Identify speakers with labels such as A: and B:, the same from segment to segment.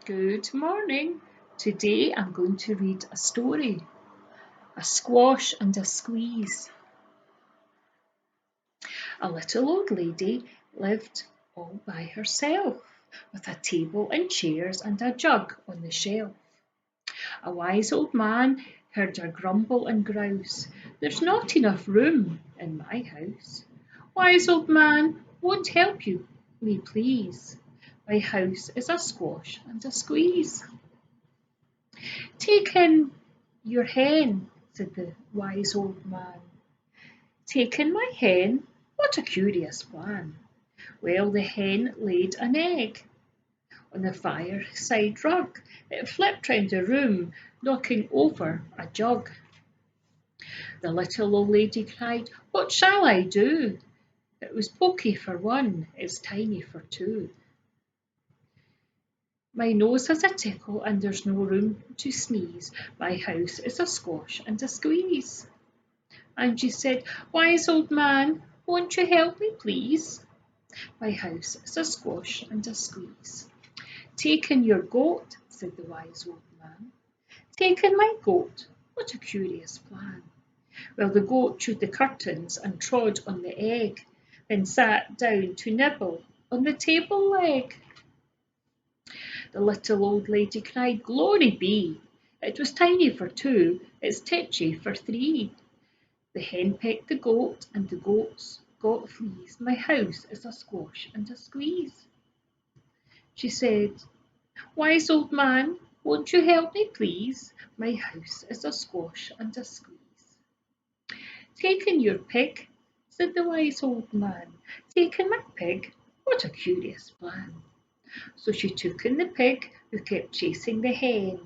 A: Good morning. Today I'm going to read a story, A Squash and a Squeeze. A little old lady lived all by herself, with a table and chairs and a jug on the shelf. A wise old man heard her grumble and grouse, "There's not enough room in my house. Wise old man, won't help you, me please. My house is a squash and a squeeze." "Take in your hen," said the wise old man. "Take in my hen? What a curious plan!" Well, the hen laid an egg on the fireside rug. It flipped round the room, knocking over a jug. The little old lady cried, "What shall I do? It was pokey for one, it's tiny for two. My nose has a tickle and there's no room to sneeze. My house is a squash and a squeeze." And she said, "Wise old man, won't you help me please? My house is a squash and a squeeze." "Take in your goat," said the wise old man. "Take in my goat? What a curious plan." Well, the goat chewed the curtains and trod on the egg, then sat down to nibble on the table leg. The little old lady cried, "Glory be! It was tiny for two, it's titchy for three." The hen pecked the goat, and the goats got fleas. My house is a squash and a squeeze. She said, "Wise old man, won't you help me please? My house is a squash and a squeeze." "Take in your pig," said the wise old man. "Take in my pig? What a curious plan." So she took in the pig, who kept chasing the hen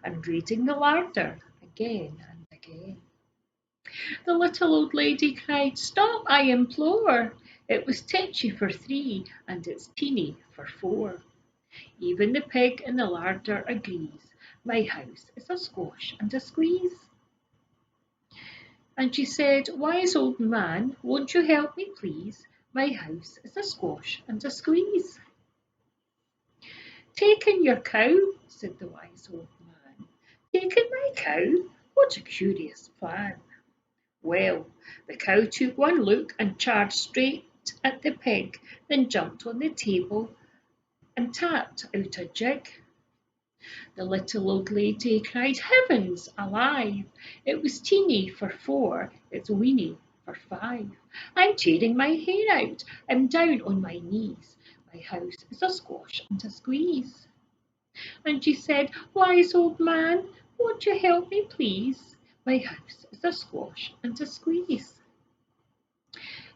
A: and raiding the larder again and again. The little old lady cried, "Stop, I implore! It was titchy for three, and it's teeny for four. Even the pig in the larder agrees, my house is a squash and a squeeze." And she said, "Wise old man, won't you help me please? My house is a squash and a squeeze." "Take in your cow," said the wise old man. "Take in my cow? What a curious plan." Well, the cow took one look and charged straight at the pig, then jumped on the table and tapped out a jig. The little old lady cried, "Heavens alive! It was teeny for four, it's weeny for five. I'm tearing my hair out, I'm down on my knees. My house is a squash and a squeeze." And she said, "Wise old man, won't you help me please? My house is a squash and a squeeze."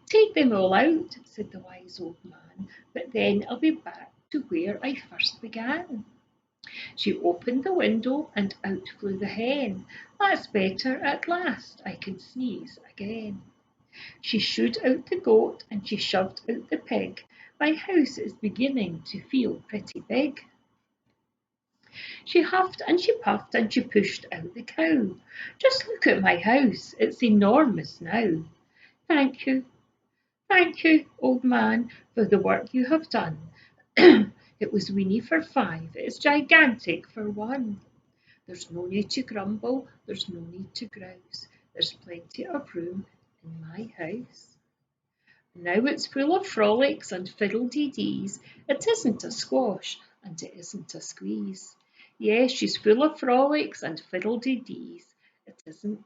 A: "Take them all out," said the wise old man, "but then I'll be back to where I first began." She opened the window and out flew the hen. "That's better, at last I can sneeze again." She shooed out the goat and she shoved out the pig. My house is beginning to feel pretty big. She huffed and she puffed and she pushed out the cow. "Just look at my house, it's enormous now." "Thank you, thank you, old man, for the work you have done. It was weeny for five, it's gigantic for one." There's no need to grumble, there's no need to grouse. There's plenty of room in my house. Now it's full of frolics and fiddle-dee-dees. It isn't a squash and it isn't a squeeze. Yes, she's full of frolics and fiddle-dee-dees. It isn't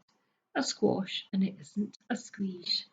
A: a squash and it isn't a squeeze.